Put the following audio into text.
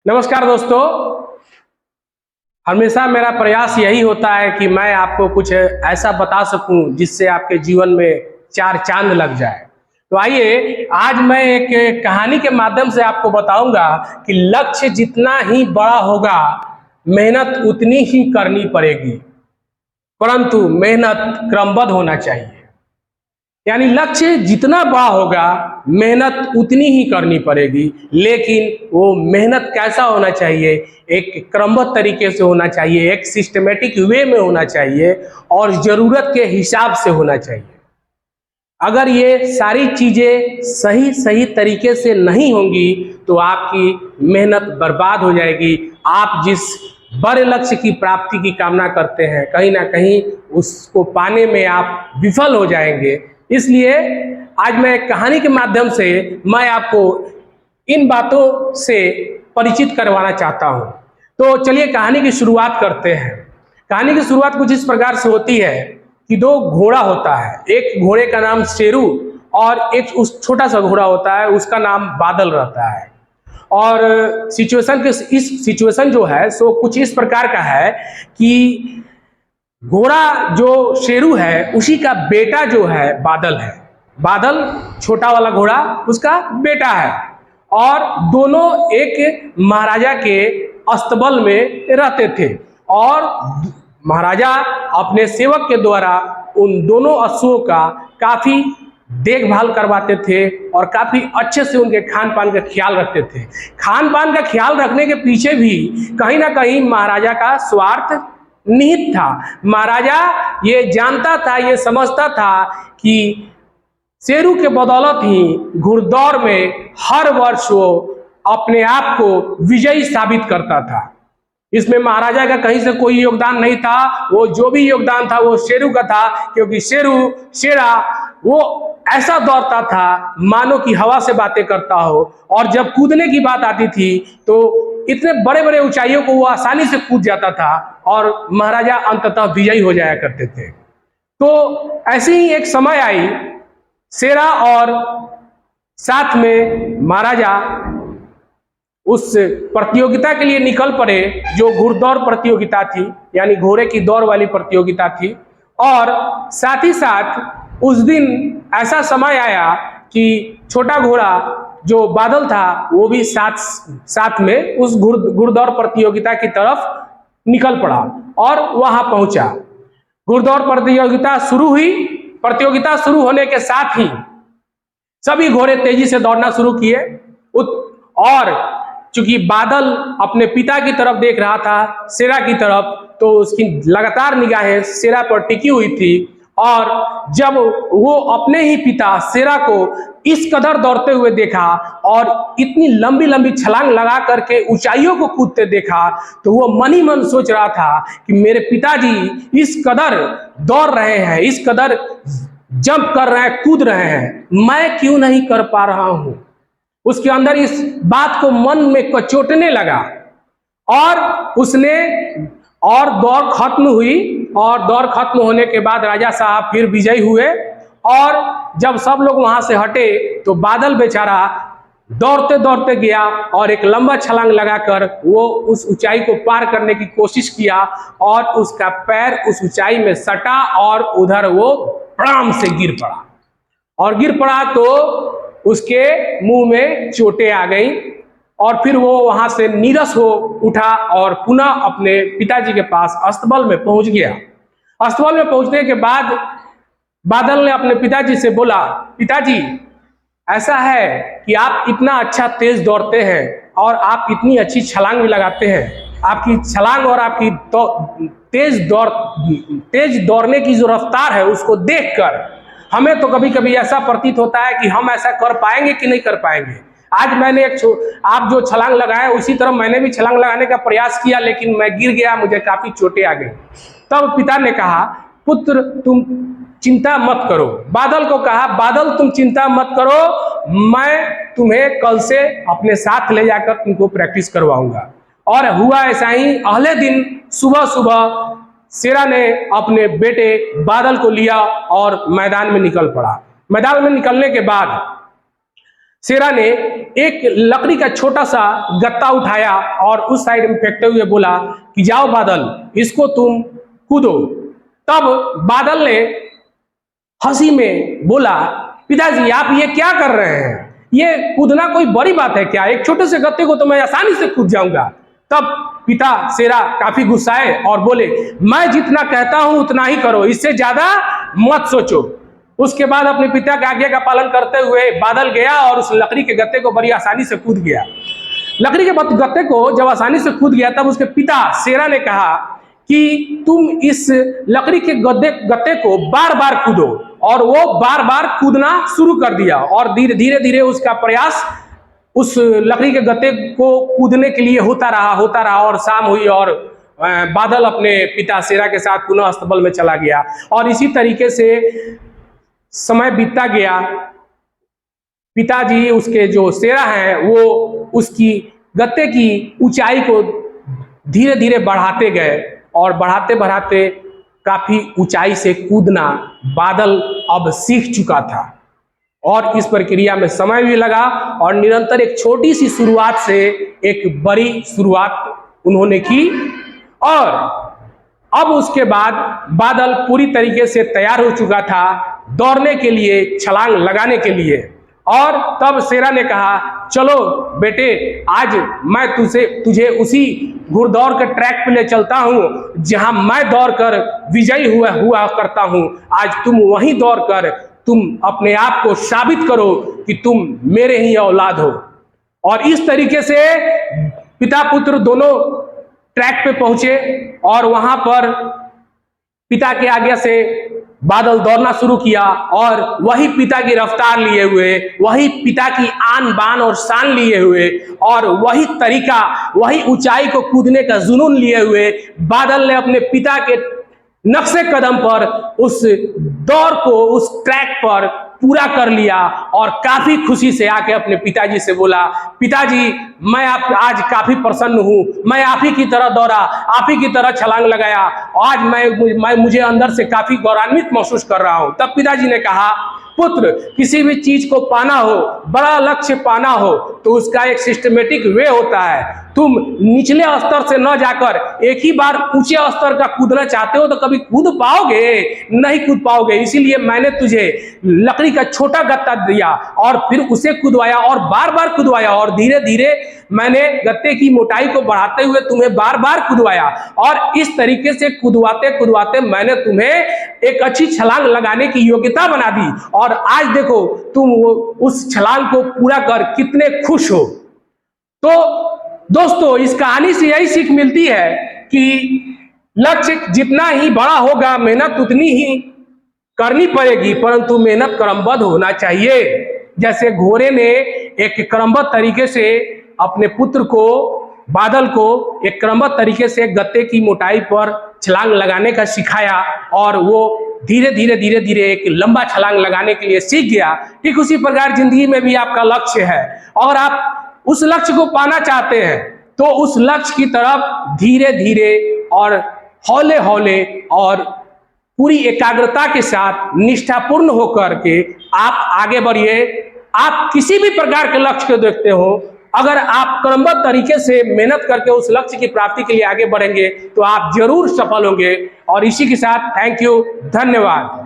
नमस्कार दोस्तों। हमेशा मेरा प्रयास यही होता है कि मैं आपको कुछ ऐसा बता सकूं जिससे आपके जीवन में चार चांद लग जाए। तो आइए आज मैं एक कहानी के माध्यम से आपको बताऊंगा कि लक्ष्य जितना ही बड़ा होगा मेहनत उतनी ही करनी पड़ेगी, परंतु मेहनत क्रमबद्ध होना चाहिए। यानी लक्ष्य जितना बड़ा होगा मेहनत उतनी ही करनी पड़ेगी, लेकिन वो मेहनत कैसा होना चाहिए, एक क्रमबद्ध तरीके से होना चाहिए, एक सिस्टमेटिक वे में होना चाहिए और ज़रूरत के हिसाब से होना चाहिए। अगर ये सारी चीज़ें सही सही तरीके से नहीं होंगी तो आपकी मेहनत बर्बाद हो जाएगी। आप जिस बड़े लक्ष्य की प्राप्ति की कामना करते हैं कहीं ना कहीं उसको पाने में आप विफल हो जाएंगे। इसलिए आज मैं एक कहानी के माध्यम से मैं आपको इन बातों से परिचित करवाना चाहता हूँ। तो चलिए कहानी की शुरुआत करते हैं। कहानी की शुरुआत कुछ इस प्रकार से होती है कि दो घोड़ा होता है। एक घोड़े का नाम शेरू और एक उस छोटा सा घोड़ा होता है, उसका नाम बादल रहता है। और इस सिचुएशन जो है सो कुछ इस प्रकार का है कि घोड़ा जो शेरू है उसी का बेटा जो है बादल है। बादल छोटा वाला घोड़ा उसका बेटा है और दोनों एक महाराजा के अस्तबल में रहते थे और महाराजा अपने सेवक के द्वारा उन दोनों अश्वों का काफी देखभाल करवाते थे और काफी अच्छे से उनके खान पान का ख्याल रखते थे। खान पान का ख्याल रखने के पीछे भी कहीं ना कहीं महाराजा का स्वार्थ निहित था। महाराजा ये जानता था, ये समझता था कि शेरू के बदौलत ही घुड़दौड़ में हर वर्ष वो अपने आप को विजयी साबित करता था। इसमें महाराजा का कहीं से कोई योगदान नहीं था। वो जो भी योगदान था वो शेरू का था, क्योंकि शेरा वो ऐसा दौड़ता था मानो कि हवा से बातें करता हो, और जब कूदने की बात आती थी तो इतने बड़े बड़े ऊंचाइयों को वो आसानी से कूद जाता था और महाराजा अंततः विजयी हो जाया करते थे। तो ऐसे ही एक समय आई, शेरा और साथ में महाराजा उस प्रतियोगिता के लिए निकल पड़े जो घुड़दौड़ प्रतियोगिता थी, यानी घोड़े की दौड़ वाली प्रतियोगिता थी। और साथ ही साथ उस दिन ऐसा समय आया कि छोटा घोड़ा जो बादल था वो भी साथ में उस घुड़दौड़ प्रतियोगिता की तरफ निकल पड़ा और वहां पहुंचा। घुड़दौड़ प्रतियोगिता शुरू हुई। प्रतियोगिता शुरू होने के साथ ही सभी घोड़े तेजी से दौड़ना शुरू किए और चूंकि बादल अपने पिता की तरफ देख रहा था, शेरा की तरफ, तो उसकी लगातार निगाहें शेरा पर टिकी हुई थी। और जब वो अपने ही पिता शेरा को इस कदर दौड़ते हुए देखा और इतनी लंबी लंबी छलांग लगा करके ऊंचाइयों को कूदते देखा तो वो मन ही मन सोच रहा था कि मेरे पिताजी इस कदर दौड़ रहे हैं, इस कदर जंप कर रहे हैं, कूद रहे हैं, मैं क्यों नहीं कर पा रहा हूं। उसके अंदर इस बात को मन में कचोटने लगा और उसने और दौड़ खत्म हुई। और दौड़ खत्म होने के बाद राजा साहब फिर विजयी हुए और जब सब लोग वहां से हटे तो बादल बेचारा दौड़ते दौड़ते गया और एक लंबा छलांग लगाकर वो उस ऊंचाई को पार करने की कोशिश किया और उसका पैर उस ऊंचाई में सटा और उधर वो धड़ाम से गिर पड़ा। और गिर पड़ा तो उसके मुंह में चोटें आ गई और फिर वो वहां से नीरस हो उठा और पुनः अपने पिताजी के पास अस्तबल में पहुंच गया। अस्तबल में पहुंचने के बाद बादल ने अपने पिताजी से बोला, पिताजी ऐसा है कि आप इतना अच्छा तेज दौड़ते हैं और आप इतनी अच्छी छलांग भी लगाते हैं, आपकी छलांग और आपकी तेज दौड़ने की जो रफ्तार है उसको देखकर हमें तो कभी कभी ऐसा प्रतीत होता है कि हम ऐसा कर पाएंगे कि नहीं कर पाएंगे। आज मैंने आप जो छलांग लगाए उसी तरह मैंने भी छलांग लगाने का प्रयास किया, लेकिन मैं गिर गया, मुझे काफी चोटें आ गई। तब पिता ने कहा, पुत्र तुम चिंता मत करो। बादल को कहा, बादल तुम चिंता मत करो, मैं तुम्हें कल से अपने साथ ले जाकर तुमको प्रैक्टिस करवाऊंगा। और हुआ ऐसा ही। अगले दिन सुबह सुबह शेरा ने अपने बेटे बादल को लिया और मैदान में निकल पड़ा। मैदान में निकलने के बाद शेरा ने एक लकड़ी का छोटा सा गत्ता उठाया और उस साइड में फेंकते हुए बोला कि जाओ बादल, इसको तुम कूदो। तब बादल ने हंसी में बोला, पिताजी आप ये क्या कर रहे हैं? ये कूदना कोई बड़ी बात है क्या? एक छोटे से गत्ते को तो मैं आसानी से कूद जाऊंगा। तब पिता शेरा काफी गुस्साए और बोले, मैं जितना कहता हूं उतना ही करो, इससे ज्यादा मत सोचो। उसके बाद अपने पिता के आज्ञा का पालन करते हुए बादल गया और उस लकड़ी के गत्ते को बड़ी आसानी से कूद गया। लकड़ी के गत्ते को जब आसानी से कूद गया तब उसके पिता शेरा ने कहा कि तुम इस लकड़ी के गत्ते को बार बार कूदो। और वो बार बार कूदना शुरू कर दिया और धीरे धीरे उसका प्रयास उस लकड़ी के गत्ते को कूदने के लिए होता रहा और शाम हुई और बादल अपने पिता शेरा के साथ पुनः अस्तबल में चला गया। और इसी तरीके से समय बीतता गया। पिताजी उसके जो शेरा है वो उसकी गत्ते की ऊंचाई को धीरे धीरे बढ़ाते गए और बढ़ाते बढ़ाते काफी ऊंचाई से कूदना बादल अब सीख चुका था। और इस प्रक्रिया में समय भी लगा और निरंतर एक छोटी सी शुरुआत से एक बड़ी शुरुआत उन्होंने की। और अब उसके बाद बादल पूरी तरीके से तैयार हो चुका था दौड़ने के लिए, छलांग लगाने के लिए। और तब शेरा ने कहा, चलो बेटे, आज मैं तुझे उसी घुड़दौड़ के ट्रैक पे ले चलता हूं जहां मैं दौड़कर विजयी हुआ करता हूं। आज तुम वहीं दौड़कर तुम अपने आप को साबित करो कि तुम मेरे ही औलाद हो। और इस तरीके से पिता पुत्र दोनों ट्रैक पे पहुंचे और वहां पर पिता के आज्ञा से बादल दौड़ना शुरू किया। और वही पिता की रफ्तार लिए हुए, वही पिता की आन बान और शान लिए हुए और वही तरीका, वही ऊंचाई को कूदने का जुनून लिए हुए बादल ने अपने पिता के नक्शे कदम पर उस दौड़ को उस ट्रैक पर पूरा कर लिया। और काफी खुशी से आके अपने पिताजी से बोला, पिताजी मैं आप आज काफी प्रसन्न हूं, मैं आप ही की तरह दौड़ा, आप ही की तरह छलांग लगाया, आज मुझे अंदर से काफी गौरवान्वित महसूस कर रहा हूं। तब पिताजी ने कहा, पुत्र, किसी भी चीज को पाना हो, बड़ा लक्ष्य पाना हो तो उसका एक सिस्टमेटिक वे होता है। तुम निचले स्तर से न जाकर एक ही बार ऊंचे स्तर का कूदना चाहते हो तो कभी कूद पाओगे? नहीं कूद पाओगे। इसीलिए मैंने तुझे लकड़ी का छोटा गत्ता दिया और फिर उसे कूदवाया और बार बार कूदवाया और धीरे धीरे मैंने गत्ते की मोटाई को बढ़ाते हुए तुम्हें बार बार कूदवाया। और इस तरीके से कूदवाते कूदवाते मैंने तुम्हें एक अच्छी छलांग लगाने की योग्यता बना दी। और आज देखो तुम उस छलांग को पूरा कर कितने खुश हो। तो दोस्तों, इस कहानी से यही सीख मिलती है कि लक्ष्य जितना ही बड़ा होगा मेहनत उतनी ही करनी पड़ेगी, परंतु मेहनत क्रमबद्ध होना चाहिए। जैसे घोड़े ने एक क्रमबद्ध तरीके से अपने पुत्र को, बादल को एक क्रमबद्ध तरीके से गत्ते की मोटाई पर छलांग लगाने का सिखाया और वो धीरे धीरे एक लंबा छलांग लगाने के लिए सीख गया। ठीक उसी प्रकार जिंदगी में भी आपका लक्ष्य है और आप उस लक्ष्य को पाना चाहते हैं तो उस लक्ष्य की तरफ धीरे धीरे और हौले हौले और पूरी एकाग्रता के साथ निष्ठापूर्ण होकर के आप आगे बढ़िए। आप किसी भी प्रकार के लक्ष्य को देखते हो, अगर आप क्रमबद्ध तरीके से मेहनत करके उस लक्ष्य की प्राप्ति के लिए आगे बढ़ेंगे तो आप जरूर सफल होंगे। और इसी के साथ थैंक यू, धन्यवाद।